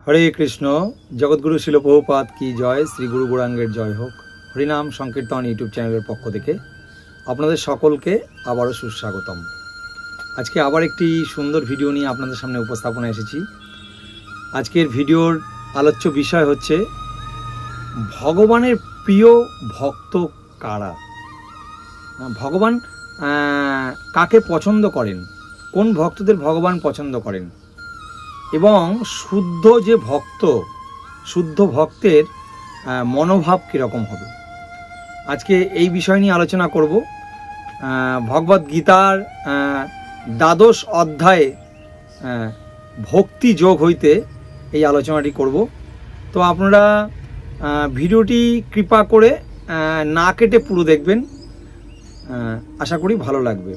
হরে কৃষ্ণ। জগৎগুরু শিল প্রভুপাদ কি জয়, শ্রী গুরু গৌরাঙ্গের জয় হোক। হরিনাম সংকীর্তন ইউটিউব চ্যানেলের পক্ষ থেকে আপনাদের সকলকে আবারও সুস্বাগতম। আজকে আবার একটি সুন্দর ভিডিও নিয়ে আপনাদের সামনে উপস্থাপনা এসেছি। আজকের ভিডিওর আলোচ্য বিষয় হচ্ছে ভগবানের প্রিয় ভক্ত কারা। ভগবান কাকে পছন্দ করেন, কোন ভক্তদের ভগবান পছন্দ করেন, এবং শুদ্ধ যে ভক্ত, শুদ্ধ ভক্তের মনোভাব কীরকম হবে, আজকে এই বিষয় নিয়ে আলোচনা করব। ভগবদ গীতার দ্বাদশ অধ্যায়ে ভক্তি যোগ হইতে এই আলোচনাটি করব। তো আপনারা ভিডিওটি কৃপা করে না কেটে পুরো দেখবেন, আশা করি ভালো লাগবে।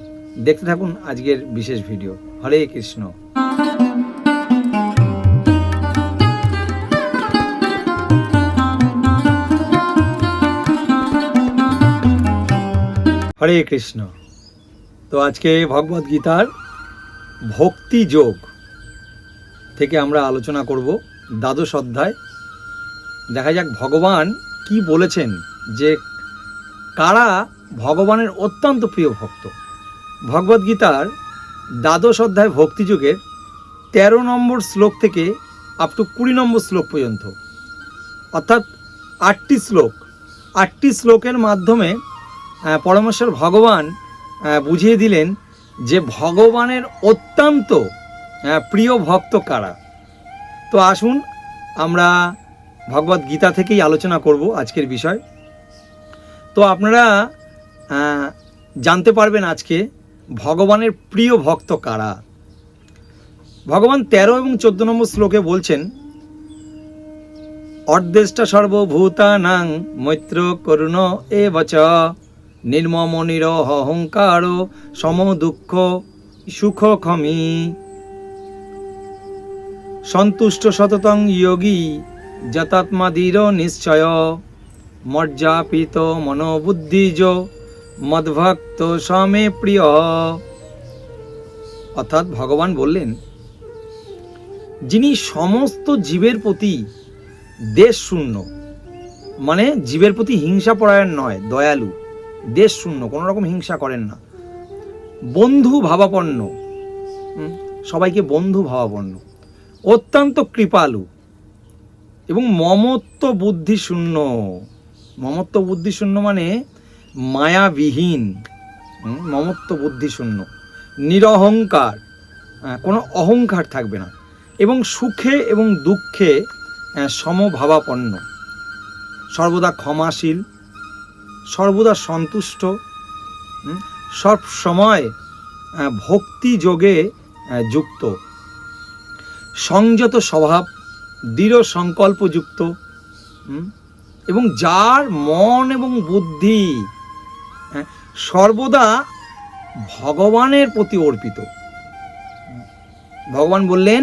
দেখতে থাকুন আজকের বিশেষ ভিডিও। হরে কৃষ্ণ। হরে কৃষ্ণ। তো আজকে ভগবদ গীতার ভক্তি যোগ থেকে আমরা আলোচনা করব দ্বাদশ অধ্যায়। দেখা যাক ভগবান কি বলেছেন, যে কারা ভগবানের অত্যন্ত প্রিয় ভক্ত। ভগবদ গীতার দ্বাদশ অধ্যায় ভক্তি যোগের 13 নম্বর শ্লোক থেকে আপ টু 20 নম্বর শ্লোক পর্যন্ত, অর্থাৎ 8টি শ্লোক। 8টি শ্লোকের মাধ্যমে পরমেশ্বর ভগবান বুঝিয়ে দিলেন যে ভগবানের অত্যন্ত প্রিয় ভক্ত কারা। তো আসুন আমরা ভগবদ গীতা থেকেই আলোচনা করব আজকের বিষয়। তো আপনারা জানতে পারবেন আজকে ভগবানের প্রিয় ভক্ত কারা। ভগবান 13 এবং 14 নম্বর শ্লোকে বলছেন, অর্ধেষ্টা সর্বভূতানাং মৈত্র করুণ এবচ নির্মম নিরহ অহংকার সম দুঃখ সুখ ক্ষমি সন্তুষ্ট সততং যোগী যতাত্মাদীর নিশ্চয় মর্যাপিত মনোবুদ্ধিজ মদ্ভক্ত সমে প্রিয়। অর্থাৎ ভগবান বললেন, যিনি সমস্ত জীবের প্রতি দেশ শূন্য, মানে জীবের প্রতি হিংসা পরায়ণ নয়, দয়ালু, দেশ শূন্য, কোনো রকম হিংসা করেন না, বন্ধু ভাবাপন্ন, সবাইকে বন্ধু ভাবাপন্ন, অত্যন্ত কৃপালু এবং মমত্ব বুদ্ধি শূন্য। মমত্ব বুদ্ধি শূন্য মানে মায়াবিহীন, মমত্ব বুদ্ধি শূন্য, নিরহংকার, কোনো অহংকার থাকবে না, এবং সুখে এবং দুঃখে সমভাবাপন্ন, সর্বদা ক্ষমাশীল, সর্বদা সন্তুষ্ট, সব সময় ভক্তি যোগে যুক্ত, সংযত স্বভাব, দৃঢ় সংকল্পযুক্ত, এবং যার মন এবং বুদ্ধি সর্বদা ভগবানের প্রতি অর্পিত। ভগবান বললেন,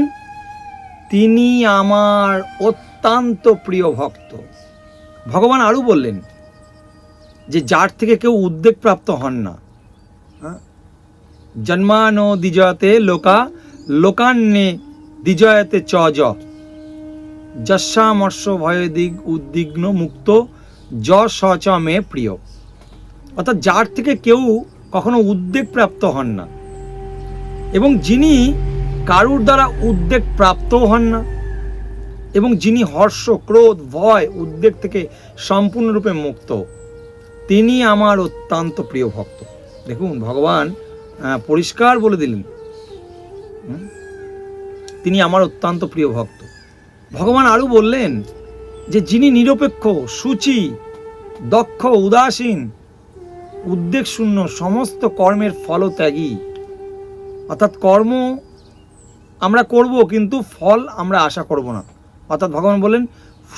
তিনি আমার অত্যন্ত প্রিয় ভক্ত। ভগবান আরও বললেন যে যার থেকে কেউ উদ্বেগ প্রাপ্ত হন না, জন্মানো দ্বিজয়তে লোকা লোকান্নে দ্বিজয়তে চ যস্যামর্ষ ভয় দিগ উদ্বিগ্ন মুক্ত য সচ মে প্রিয়। অর্থাৎ যার থেকে কেউ কখনো উদ্বেগ প্রাপ্ত হন না, এবং যিনি কারুর দ্বারা উদ্বেগ প্রাপ্তও হন না, এবং যিনি হর্ষ, ক্রোধ, ভয়, উদ্বেগ থেকে সম্পূর্ণরূপে মুক্ত, তিনি আমার অত্যন্ত প্রিয় ভক্ত। দেখুন ভগবান পরিষ্কার বলে দিলেন, তিনি আমার অত্যন্ত প্রিয় ভক্ত। ভগবান আরও বললেন যে যিনি নিরপেক্ষ, সূচি, দক্ষ, উদাসীন, উদ্বেগ শূন্য, সমস্ত কর্মের ফলত্যাগী। অর্থাৎ কর্ম আমরা করব কিন্তু ফল আমরা আশা করব না। অর্থাৎ ভগবান বলেন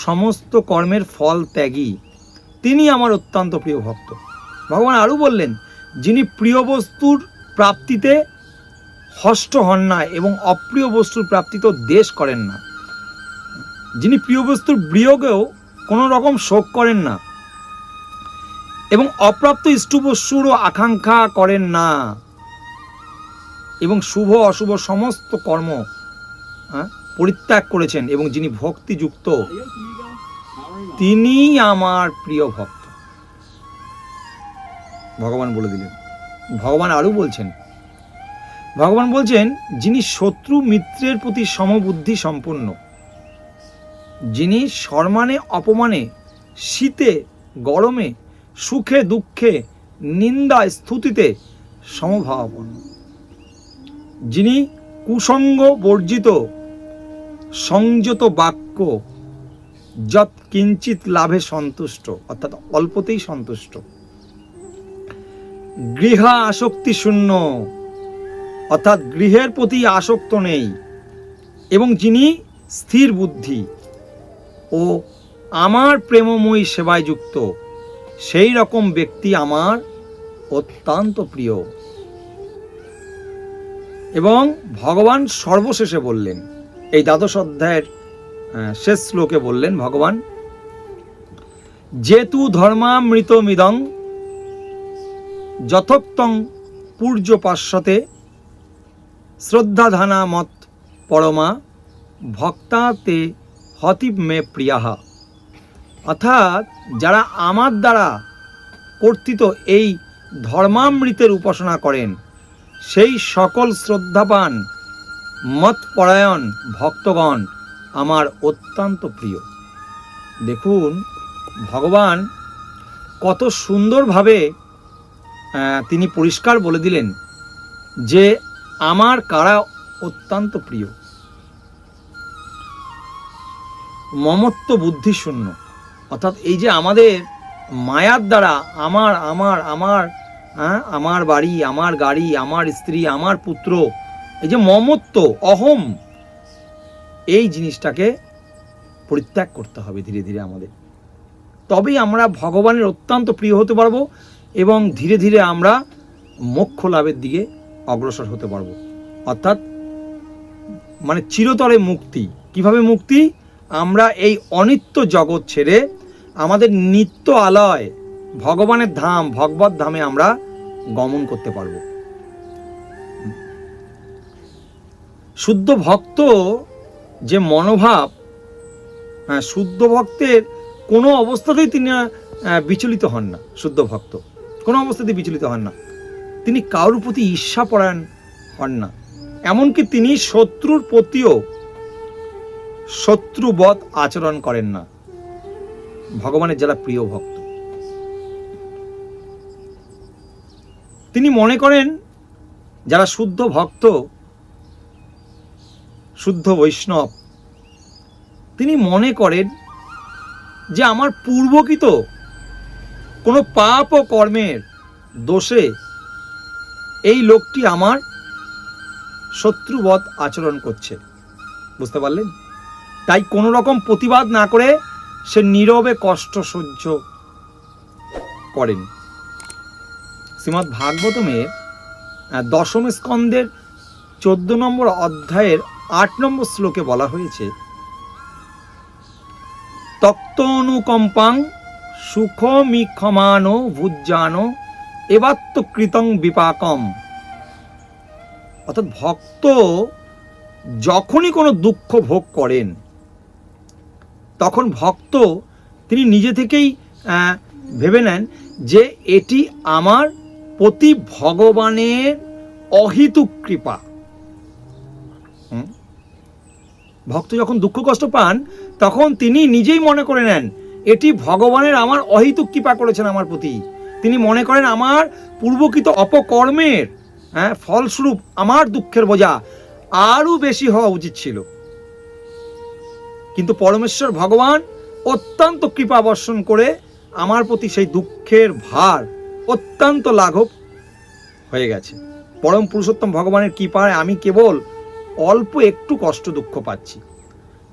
সমস্ত কর্মের ফল ত্যাগী, তিনি আমার অত্যন্ত প্রিয় ভক্ত। ভগবান আরও বললেন, যিনি প্রিয় বস্তুর প্রাপ্তিতে হষ্ট হন না এবং অপ্রিয় বস্তুর প্রাপ্তিতেও দেশ করেন না, যিনি প্রিয় বস্তুর বিয়োগেও কোনো রকম শোক করেন না এবং অপ্রাপ্ত ইষ্টবস্তুরও আকাঙ্ক্ষা করেন না, এবং শুভ অশুভ সমস্ত কর্ম পরিত্যাগ করেছেন এবং যিনি ভক্তিযুক্ত, তিনি আমার প্রিয় ভক্ত। ভগবান বলে দিলেন। ভগবান আরও বলছেন, ভগবান বলছেন, যিনি শত্রু মিত্রের প্রতি সমবুদ্ধি সম্পন্ন, যিনি সম্মানে অপমানে, শীতে গরমে, সুখে দুঃখে, নিন্দায় স্তুতিতে সমভাবাপন্ন, যিনি কুসঙ্গ বর্জিত, সংযত বাক্য, যৎ কিঞ্চিত লাভে সন্তুষ্ট, অর্থাৎ অল্পতেই সন্তুষ্ট, গৃহা আসক্তি শূন্য, অর্থাৎ গৃহের প্রতি আসক্ত নেই, এবং যিনি স্থির বুদ্ধি ও আমার প্রেমময়ী সেবায় যুক্ত, সেই রকম ব্যক্তি আমার অত্যন্ত প্রিয়। এবং ভগবান সর্বশেষে বললেন, এই দ্বাদশ অধ্যায়ের শেষ শ্লোকে বললেন ভগবান, যেতু ধর্মামৃতমিদং যথোক্তং পূর্যপাশ্যতে শ্রদ্ধাধানা মত পরমা ভক্তা তে হতি মে প্রিয়াহা। অর্থাৎ যারা আমার দ্বারা কর্তৃত এই ধর্মামৃতের উপাসনা করেন, সেই সকল শ্রদ্ধাবান মতপরায়ণ ভক্তগণ আমার অত্যন্ত প্রিয়। দেখুন ভগবান কত সুন্দরভাবে তিনি পরিষ্কার বলে দিলেন যে আমার কারা অত্যন্ত প্রিয়। মমত্ব বুদ্ধি শূন্য, অর্থাৎ এই যে আমাদের মায়ার দ্বারা আমার আমার আমার আমার বাড়ি, আমার গাড়ি, আমার স্ত্রী, আমার পুত্র, এই যে মমত্ব অহম, এই জিনিসটাকে পরিত্যাগ করতে হবে ধীরে ধীরে আমাদের। তবেই আমরা ভগবানের অত্যন্ত প্রিয় হতে পারবো এবং ধীরে ধীরে আমরা মোক্ষ লাভের দিকে অগ্রসর হতে পারবো। অর্থাৎ মানে চিরতরে মুক্তি। কিভাবে মুক্তি? আমরা এই অনিত্য জগৎ ছেড়ে আমাদের নিত্য আলয় ভগবানের ধাম, ভগবত ধামে আমরা গমন করতে পারব। শুদ্ধ ভক্ত যে মনোভাব, শুদ্ধ ভক্তের কোনো অবস্থাতেই তিনি বিচলিত হন না। শুদ্ধ ভক্ত কোনো অবস্থাতেই বিচলিত হন না। তিনি কারোর প্রতি ঈর্ষাপরায়ণ হন না, এমনকি তিনি শত্রুর প্রতিও শত্রুবৎ আচরণ করেন না। ভগবানের যারা প্রিয় ভক্ত, তিনি মনে করেন, যারা শুদ্ধ ভক্ত, শুদ্ধ বৈষ্ণব, তিনি মনে করেন যে আমার পূর্বকৃত কোনো পাপ ও কর্মের দোষে এই লোকটি আমার শত্রুবৎ আচরণ করছে। বুঝতে পারলেন? তাই কোনো রকম প্রতিবাদ না করে সে নীরবে কষ্ট সহ্য করেন। শ্রীমদ্ ভাগবতমের 10ম স্কন্ধের 14 নম্বর অধ্যায়ের 8 নম্বর শ্লোকে বলা হয়েছে, তক্তনুকম্পাং সুখমিক্ষমানো ভুজ্জানো এবাত্মকৃতং বিপাকম। অর্থাৎ ভক্ত যখনই কোনো দুঃখ ভোগ করেন, তখন ভক্ত তিনি নিজে থেকেই ভেবে নেন যে এটি আমার প্রতি ভগবানের অহেতুক কৃপা। ভক্ত যখন দুঃখ কষ্ট পান, তখন তিনি নিজেই মনে করে নেন এটি ভগবানের আমার অহেতুক কৃপা করেছেন আমার প্রতি। তিনি মনে করেন আমার পূর্বকৃত অপকর্মের ফলস্বরূপ আমার দুঃখের বোঝা আরও বেশি হওয়া উচিত ছিল। কিন্তু পরমেশ্বর ভগবান অত্যন্ত কৃপা বর্ষণ করে আমার প্রতি সেই দুঃখের ভার অত্যন্ত লাঘব হয়ে গেছে। পরম পুরুষোত্তম ভগবানের কৃপায় আমি কেবল অল্প একটু কষ্ট দুঃখ পাচ্ছি।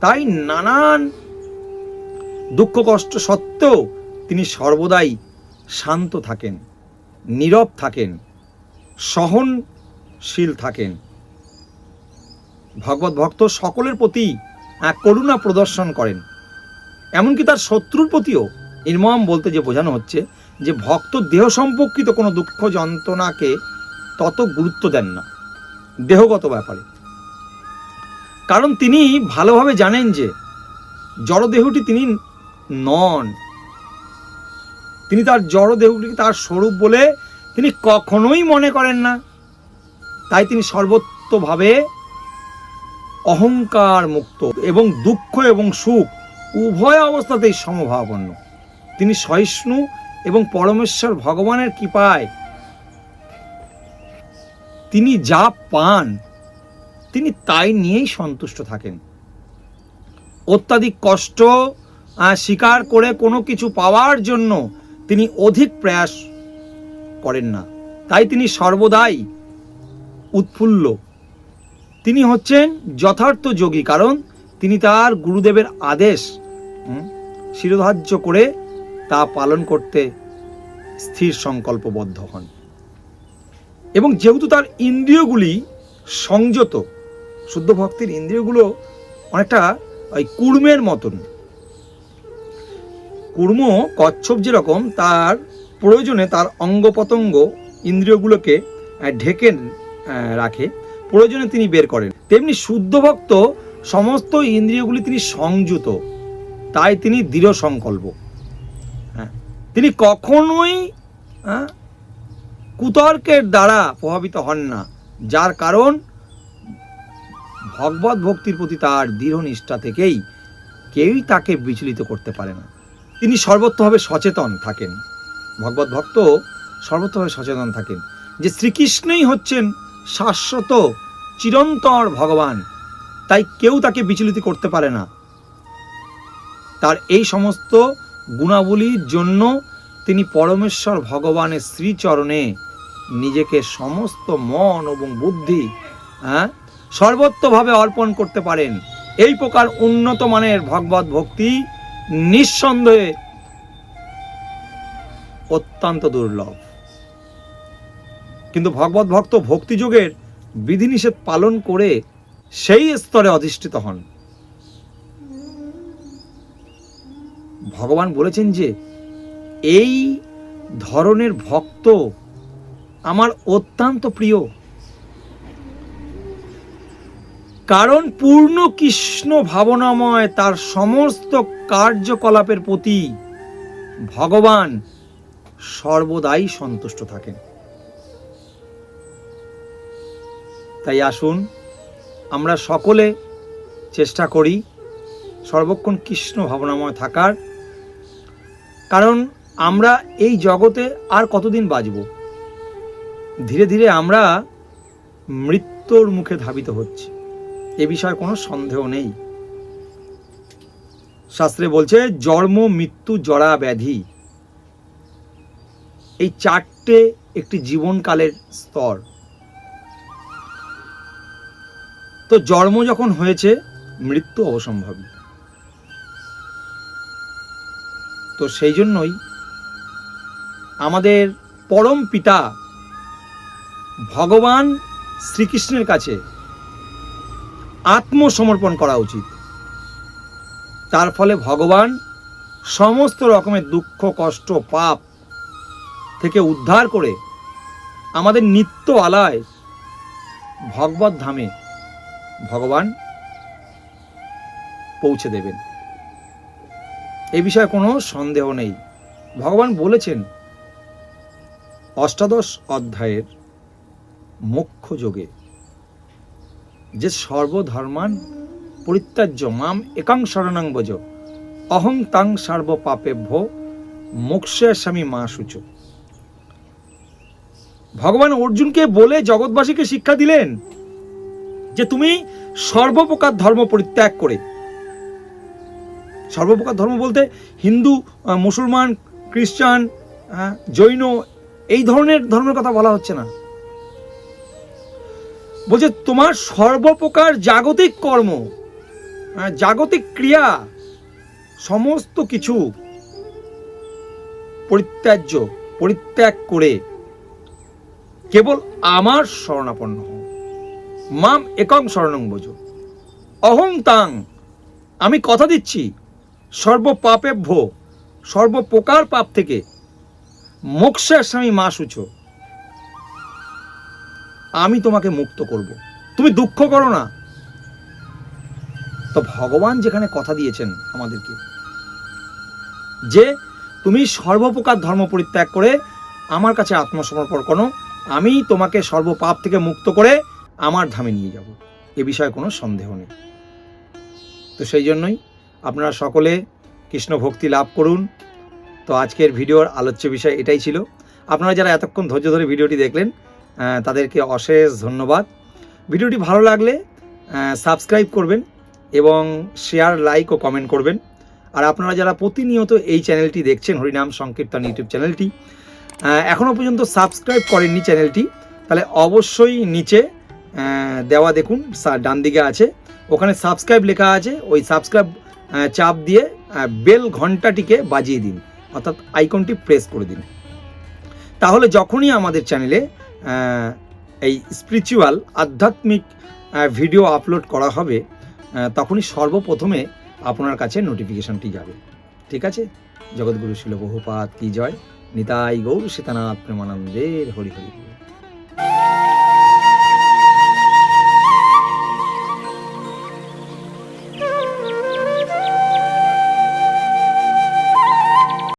তাই নানান দুঃখ কষ্ট সত্ত্বেও তিনি সর্বদাই শান্ত থাকেন, নীরব থাকেন, সহনশীল থাকেন। ভগবত ভক্ত সকলের প্রতি করুণা প্রদর্শন করেন, এমনকি তার শত্রুর প্রতিও। নির্মম বলতে যে বোঝানো হচ্ছে যে ভক্ত দেহ সম্পর্কিত কোনো দুঃখ যন্ত্রণাকে তত গুরুত্ব দেন না, দেহগত ব্যাপারে। কারণ তিনি ভালোভাবে জানেন যে জড়দেহটি তিনি নন, তিনি তার জড়দেহটিকে তার স্বরূপ বলে তিনি কখনোই মনে করেন না। তাই তিনি সর্বত্রভাবে অহংকার মুক্ত এবং দুঃখ এবং সুখ উভয় অবস্থাতেই সমভাবাপন্ন। তিনি সহিষ্ণু এবং পরমেশ্বর ভগবানের কৃপায় তিনি যা পান তিনি তাই নিয়েই সন্তুষ্ট থাকেন। অত্যাধিক কষ্ট স্বীকার করে কোনো কিছু পাওয়ার জন্য তিনি অধিক প্রয়াস করেন না। তাই তিনি সর্বদাই উৎফুল্ল। তিনি হচ্ছেন যথার্থ যোগী, কারণ তিনি তার গুরুদেবের আদেশ শিরোধার্য করে তা পালন করতে স্থির সংকল্পবদ্ধ হন। এবং যেহেতু তার ইন্দ্রিয়গুলি সংযত, শুদ্ধ ভক্তির ইন্দ্রিয়গুলো অনেকটা ওই কুর্মের মতন। কুর্ম কচ্ছপ যেরকম তার প্রয়োজনে তার অঙ্গ প্রত্যঙ্গ ইন্দ্রিয়গুলোকে ঢেকে রাখে, প্রয়োজনে তিনি বের করেন, তেমনি শুদ্ধ ভক্ত সমস্ত ইন্দ্রিয়গুলি তিনি সংযত, তাই তিনি দৃঢ় সংকল্প। তিনি কখনোই কুতর্কের দ্বারা প্রভাবিত হন না, যার কারণ ভগবত ভক্তির প্রতি তার দৃঢ় নিষ্ঠা থেকেই কেউই তাকে বিচলিত করতে পারে না। তিনি সর্বত্রভাবে সচেতন থাকেন, ভগবত ভক্ত সর্বত্রভাবে সচেতন থাকেন যে শ্রীকৃষ্ণই হচ্ছেন শাশ্বত চিরন্তর ভগবান, তাই কেউ তাকে বিচলিত করতে পারে না। তার এই সমস্ত গুণাবলীর জন্য তিনি পরমেশ্বর ভগবানের শ্রীচরণে নিজেকে সমস্ত মন এবং বুদ্ধি সর্বত্রভাবে অর্পণ করতে পারেন। এই প্রকার উন্নত মানের ভগবত ভক্তি নিঃসন্দেহে অত্যন্ত দুর্লভ। কিন্তু ভগবত ভক্ত ভক্তিযোগের বিধিনিষেধ পালন করে সেই স্তরে অধিষ্ঠিত হন। ভগবান বলেছেন যে এই ধরনের ভক্ত আমার অত্যন্ত প্রিয়, কারণ পূর্ণ কৃষ্ণ ভাবনাময় তার সমস্ত কার্যকলাপের প্রতি ভগবান সর্বদাই সন্তুষ্ট থাকেন। তাই আসুন আমরা সকলে চেষ্টা করি সর্বক্ষণ কৃষ্ণ ভাবনাময় থাকার, কারণ আমরা এই জগতে আর কতদিন বাঁচব? ধীরে ধীরে আমরা মৃত্যুর মুখে ধাবিত হচ্ছি, এ বিষয়ে কোনো সন্দেহ নেই। শাস্ত্রে বলছে জন্ম মৃত্যু জরা ব্যাধি, এই চারটে একটি জীবনকালের স্তর। তো জন্ম যখন হয়েছে মৃত্যু অবসম্ভাবী, তো সেই জন্যই আমাদের পরম পিতা ভগবান শ্রীকৃষ্ণের কাছে আত্মসমর্পণ করা উচিত। তার ফলে ভগবান সমস্ত রকমের দুঃখ কষ্ট পাপ থেকে উদ্ধার করে আমাদের নিত্য আলায় ভগবত ধামে ভগবান পৌঁছে দেবেন, এ বিষয়ে কোনো সন্দেহ নেই। ভগবান বলেছেন অষ্টাদশ অধ্যায়ের মোক্ষ যোগে যে সর্বধর্মান পরিত্যাজ্য মাম একাং শরণং ব্রজ অহং তাং সর্ব পাপেভ্য মোক্ষামি মা শুচ। ভগবান অর্জুনকে বলে জগৎবাসীকে শিক্ষা দিলেন যে তুমি সর্বপ্রকার ধর্ম পরিত্যাগ করে, সর্বপ্রকার ধর্ম বলতে হিন্দু, মুসলমান, খ্রিস্টান, জৈন, এই ধরনের ধর্মের কথা বলা হচ্ছে না। বলছে তোমার সর্বপ্রকার জাগতিক কর্ম, জাগতিক ক্রিয়া সমস্ত কিছু পরিত্যাগ করে কেবল আমার শরণাপন্ন হও। মাম একং শরণং ব্রজ অহং তাং, আমি কথা দিচ্ছি সর্বপাপেভ্য, সর্বপ্রকার পাপ থেকে মোক্ষামি মা শুচ, আমি তোমাকে মুক্ত করব। তুমি দুঃখ করো না, তো ভগবান যেখানে কথা দিয়েছেন আমাদেরকে যে তুমি সর্বপ্রকার ধর্ম পরিত্যাগ করে আমার কাছে আত্মসমর্পণ করো, আমি তোমাকে সর্বপাপ থেকে মুক্ত করে আমার ধামে নিয়ে যাব, এ বিষয়ে কোনো সন্দেহ নেই। তো সেই জন্যই আপনারা সকলে কৃষ্ণ ভক্তি লাভ করুন। তো আজকের ভিডিওর আলোচ্য বিষয় এটাই ছিল। আপনারা যারা এতক্ষণ ধৈর্য ধরে ভিডিওটি দেখলেন তাদেরকে অশেষ ধন্যবাদ। ভিডিওটি ভালো লাগলে সাবস্ক্রাইব করবেন এবং শেয়ার, লাইক ও কমেন্ট করবেন। আর আপনারা যারা প্রতিনিয়ত এই চ্যানেলটি দেখছেন, হরিনাম সংকীর্তন ইউটিউব চ্যানেলটি, এখনও পর্যন্ত সাবস্ক্রাইব করেননি চ্যানেলটি, তাহলে অবশ্যই নিচে দেওয়া দেখুন, ডান দিকে আছে, ওখানে সাবস্ক্রাইব লেখা আছে, ওই সাবস্ক্রাইব চাপ দিয়ে বেল ঘন্টাটিকে বাজিয়ে দিন, অর্থাৎ আইকনটি প্রেস করে দিন। তাহলে যখনই আমাদের চ্যানেলে এই স্পিরিচুয়াল আধ্যাত্মিক ভিডিও আপলোড করা হবে তখনই সর্বপ্রথমে আপনার কাছে নোটিফিকেশনটি যাবে। ঠিক আছে? জগৎগুরু শিল বহুপাদ কি জয়। নিতাই গৌর সীতানাথ প্রেমানন্দের হরি হরি।